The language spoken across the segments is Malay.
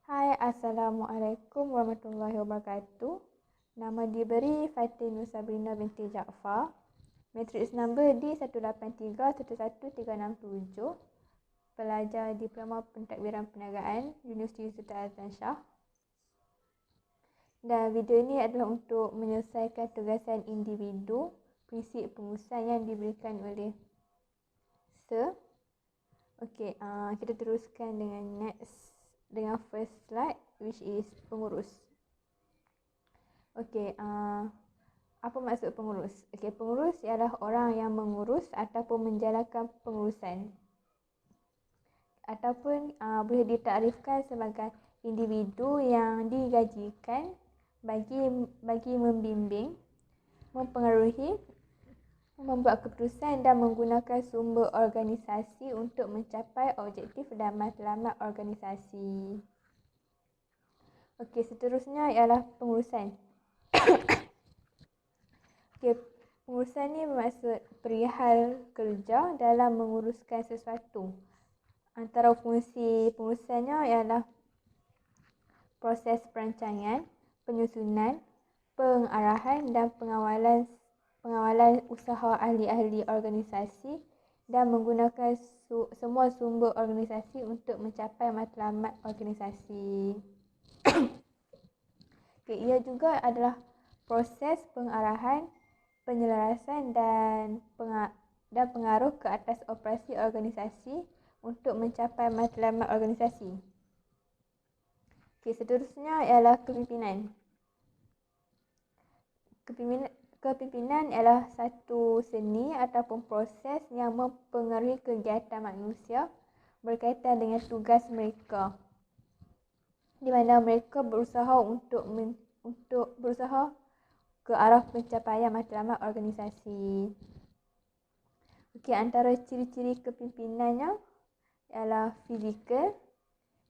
Hai, Assalamualaikum warahmatullahi wabarakatuh. Nama diberi Fatin Sabrina binti Jaafar. Matriks number D183111367. Pelajar Diploma Pentadbiran Perniagaan Universiti Sultan Azlan Shah. Dan video ini adalah untuk menyelesaikan tugasan individu prinsip pengurusan yang diberikan oleh Sir. Okey, kita teruskan dengan first slide, which is pengurus. Okey, apa maksud pengurus? Okey, pengurus ialah orang yang mengurus ataupun menjalankan pengurusan, ataupun boleh ditakrifkan sebagai individu yang digajikan bagi membimbing, mempengaruhi, membuat keputusan dan menggunakan sumber organisasi untuk mencapai objektif dan matlamat organisasi. Okey, seterusnya ialah pengurusan. Okey, pengurusan ni bermaksud perihal kerja dalam menguruskan sesuatu. Antara fungsi pengurusannya ialah proses perancangan, penyusunan, pengarahan dan pengawalan usaha ahli-ahli organisasi dan menggunakan semua sumber organisasi untuk mencapai matlamat organisasi. Okay, ia juga adalah proses pengarahan, penyelarasan dan pengaruh ke atas operasi organisasi untuk mencapai matlamat organisasi. Okay, seterusnya ialah kepimpinan. Kepimpinan ialah satu seni ataupun proses yang mempengaruhi kegiatan manusia berkaitan dengan tugas mereka, di mana mereka berusaha untuk berusaha ke arah pencapaian matlamat organisasi. Okey, antara ciri-ciri kepimpinannya ialah fizikal,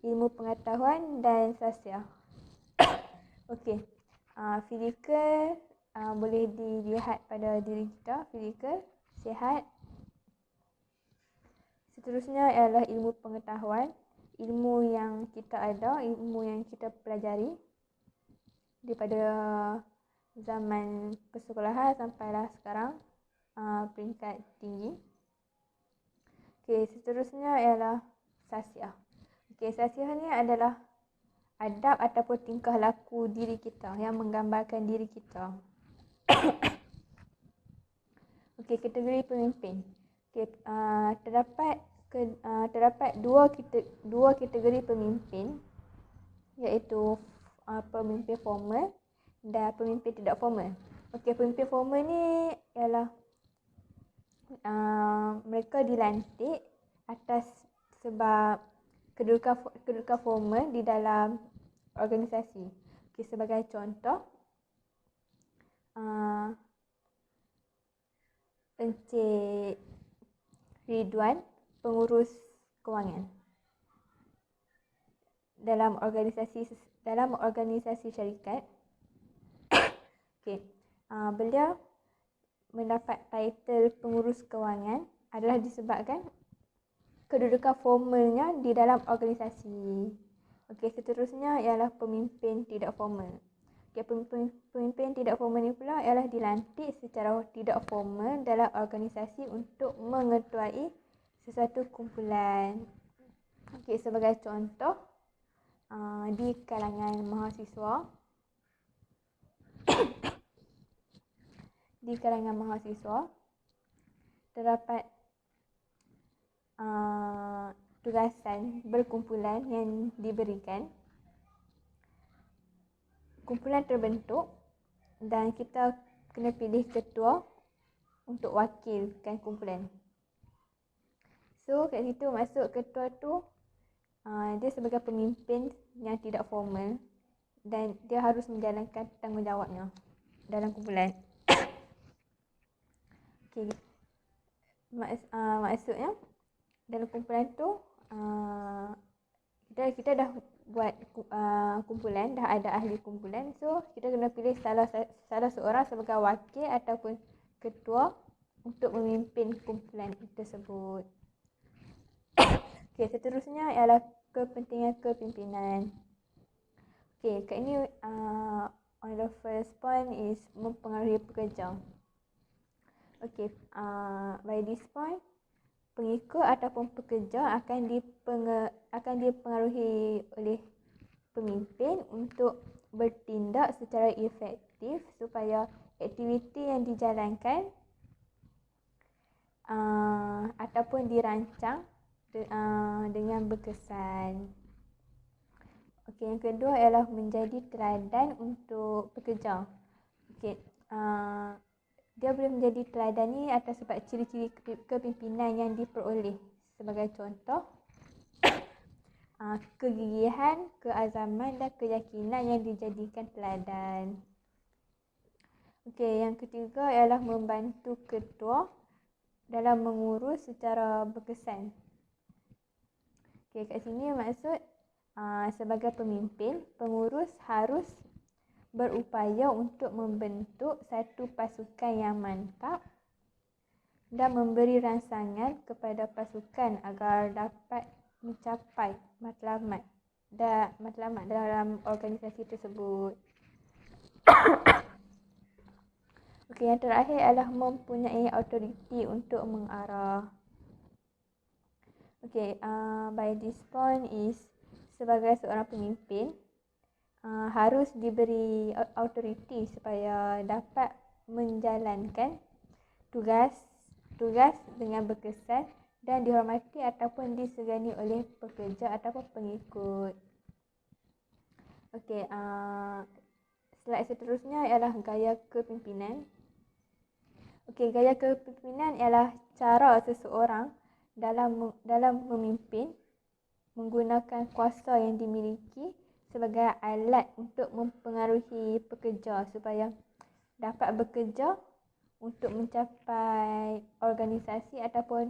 ilmu pengetahuan dan sosial. Okey, fizikal boleh dilihat pada diri kita, fizikal, sihat. Seterusnya ialah ilmu pengetahuan, ilmu yang kita ada, ilmu yang kita pelajari daripada zaman persekolahan sampailah sekarang, peringkat tinggi. Okey, seterusnya ialah sosial. Okey, sosial ni adalah adab ataupun tingkah laku diri kita yang menggambarkan diri kita. Okey, kategori pemimpin. Okey, terdapat dua kategori pemimpin, iaitu pemimpin formal dan pemimpin tidak formal. Okey, pemimpin formal ni ialah mereka dilantik atas sebab kedudukan formal di dalam organisasi. Okey, sebagai contoh, Encik Ridwan, pengurus kewangan dalam organisasi syarikat. Okey, beliau mendapat title pengurus kewangan adalah disebabkan kedudukan formalnya di dalam organisasi. Okey, seterusnya ialah pemimpin tidak formal. Okay, pemimpin tidak formal ni pula ialah dilantik secara tidak formal dalam organisasi untuk mengetuai sesuatu kumpulan. Okey, sebagai contoh, di kalangan mahasiswa terdapat tugasan berkumpulan yang diberikan. Kumpulan terbentuk dan kita kena pilih ketua untuk wakilkan kumpulan. So kat situ masuk ketua tu, dia sebagai pemimpin yang tidak formal dan dia harus menjalankan tanggungjawabnya dalam kumpulan. Okay. Maksudnya dalam kumpulan tu kita dah buat kumpulan, dah ada ahli kumpulan, so kita kena pilih salah seorang sebagai wakil ataupun ketua untuk memimpin kumpulan tersebut. Okay, seterusnya ialah kepentingan kepimpinan. Okay, kat ni on the first point is mempengaruhi pekerja. Okay, by this point, pengikut ataupun pekerja akan dipengaruhi oleh pemimpin untuk bertindak secara efektif supaya aktiviti yang dijalankan ataupun dirancang dengan berkesan. Okey, yang kedua ialah menjadi teladan untuk pekerja. Okey, dia boleh menjadi teladan ni atas sebab ciri-ciri kepimpinan yang diperoleh. Sebagai contoh, kegigihan, keazaman dan keyakinan yang dijadikan teladan. Okey, yang ketiga ialah membantu ketua dalam mengurus secara berkesan. Okey, kat sini maksud sebagai pemimpin, pengurus harus berupaya untuk membentuk satu pasukan yang mantap dan memberi rangsangan kepada pasukan agar dapat mencapai matlamat dalam organisasi tersebut. Okey, yang terakhir adalah mempunyai autoriti untuk mengarah. Okey, by this point is sebagai seorang pemimpin harus diberi autoriti supaya dapat menjalankan tugas dengan berkesan dan dihormati ataupun disegani oleh pekerja ataupun pengikut. Okey, slide seterusnya ialah gaya kepimpinan. Okey, gaya kepimpinan ialah cara seseorang dalam memimpin menggunakan kuasa yang dimiliki sebagai alat untuk mempengaruhi pekerja supaya dapat bekerja untuk mencapai organisasi ataupun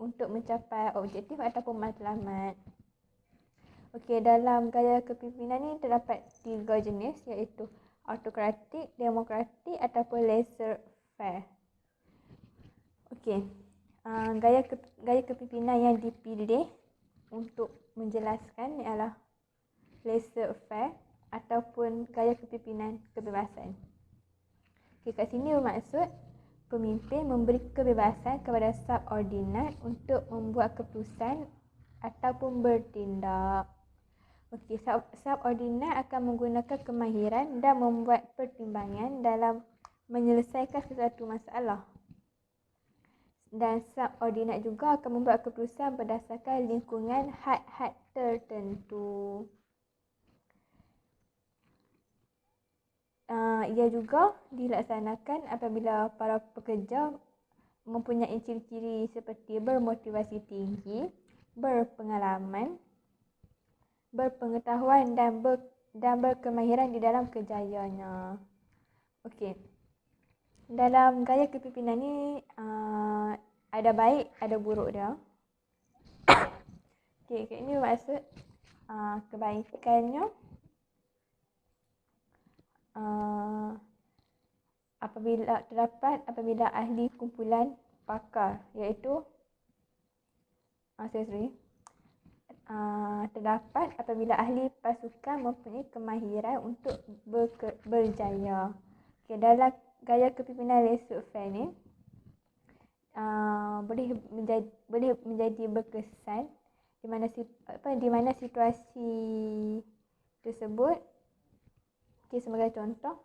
untuk mencapai objektif ataupun matlamat. Okey, dalam gaya kepimpinan ni terdapat 3 jenis iaitu autokratik, demokratik ataupun laissez-faire. Okey, gaya kepimpinan yang dipilih untuk menjelaskan ialah laissez-faire ataupun gaya kepimpinan kebebasan. Okay, kat sini bermaksud pemimpin memberi kebebasan kepada subordinat untuk membuat keputusan ataupun bertindak. Okey, subordinat akan menggunakan kemahiran dan membuat pertimbangan dalam menyelesaikan sesuatu masalah. Dan subordinat juga akan membuat keputusan berdasarkan lingkungan had-had tertentu. Ia juga dilaksanakan apabila para pekerja mempunyai ciri-ciri seperti bermotivasi tinggi, berpengalaman, berpengetahuan dan berkemahiran di dalam kerjanya. Okey. Dalam gaya kepimpinan ni ada baik, ada buruk dia. Okey, ini maksud kebaikannya apabila ahli kumpulan pakar iaitu terdapat apabila ahli pasukan mempunyai kemahiran untuk berjaya. Okay, dalam gaya kepimpinan laissez-faire ni boleh menjadi berkesan di mana situasi tersebut. Okay, sebagai contoh,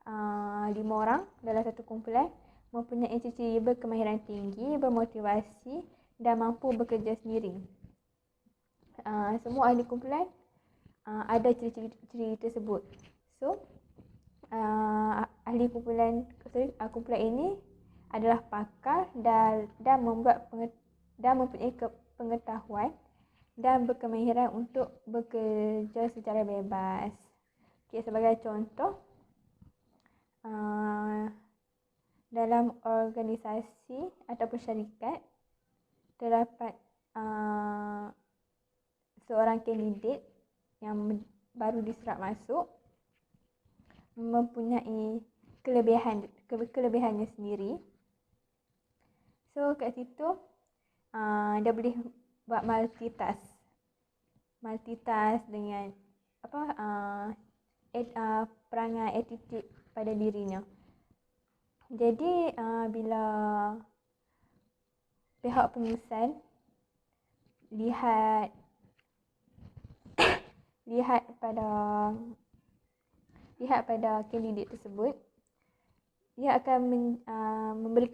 5 orang dalam satu kumpulan mempunyai ciri-ciri berkemahiran tinggi, bermotivasi dan mampu bekerja sendiri. Semua ahli kumpulan ada ciri-ciri tersebut. So, ahli kumpulan ini adalah pakar dan mempunyai pengetahuan dan berkemahiran untuk bekerja secara bebas. Okay, sebagai contoh, dalam organisasi ataupun syarikat terdapat seorang kandidat yang baru diserap masuk mempunyai kelebihannya sendiri. So kat situ dia boleh buat multitask dengan perangai attitude pada dirinya. Jadi bila pihak pengurusan lihat pada kandidat tersebut, dia akan memberi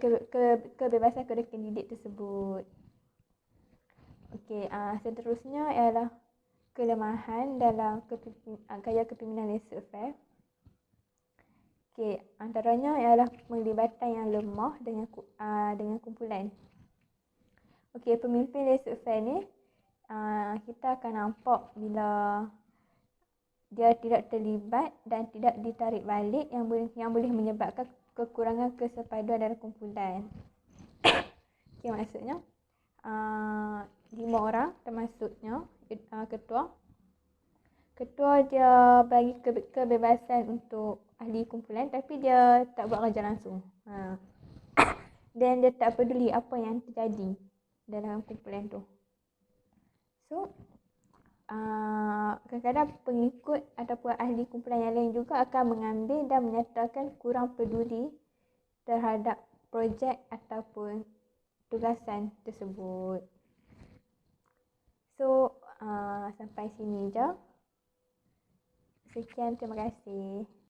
kebebasan kepada kandidat tersebut. Okey, seterusnya ialah kelemahan dalam gaya kepimpinan laissez-faire. Okey, antaranya ialah penglibatan yang lemah dengan kumpulan. Okey, pemimpin laissez-faire ni kita akan nampak bila dia tidak terlibat dan tidak ditarik balik yang boleh menyebabkan kekurangan kesepaduan dalam kumpulan. Okey, maksudnya 5 orang termasuknya ketua. Ketua dia bagi kebebasan untuk ahli kumpulan tapi dia tak buat kerja langsung. Dan dia tak peduli apa yang terjadi dalam kumpulan tu. So, kadang-kadang pengikut ataupun ahli kumpulan yang lain juga akan mengambil dan menyatakan kurang peduli terhadap projek ataupun tugasan tersebut. So, sampai sini je. Sekian, terima kasih.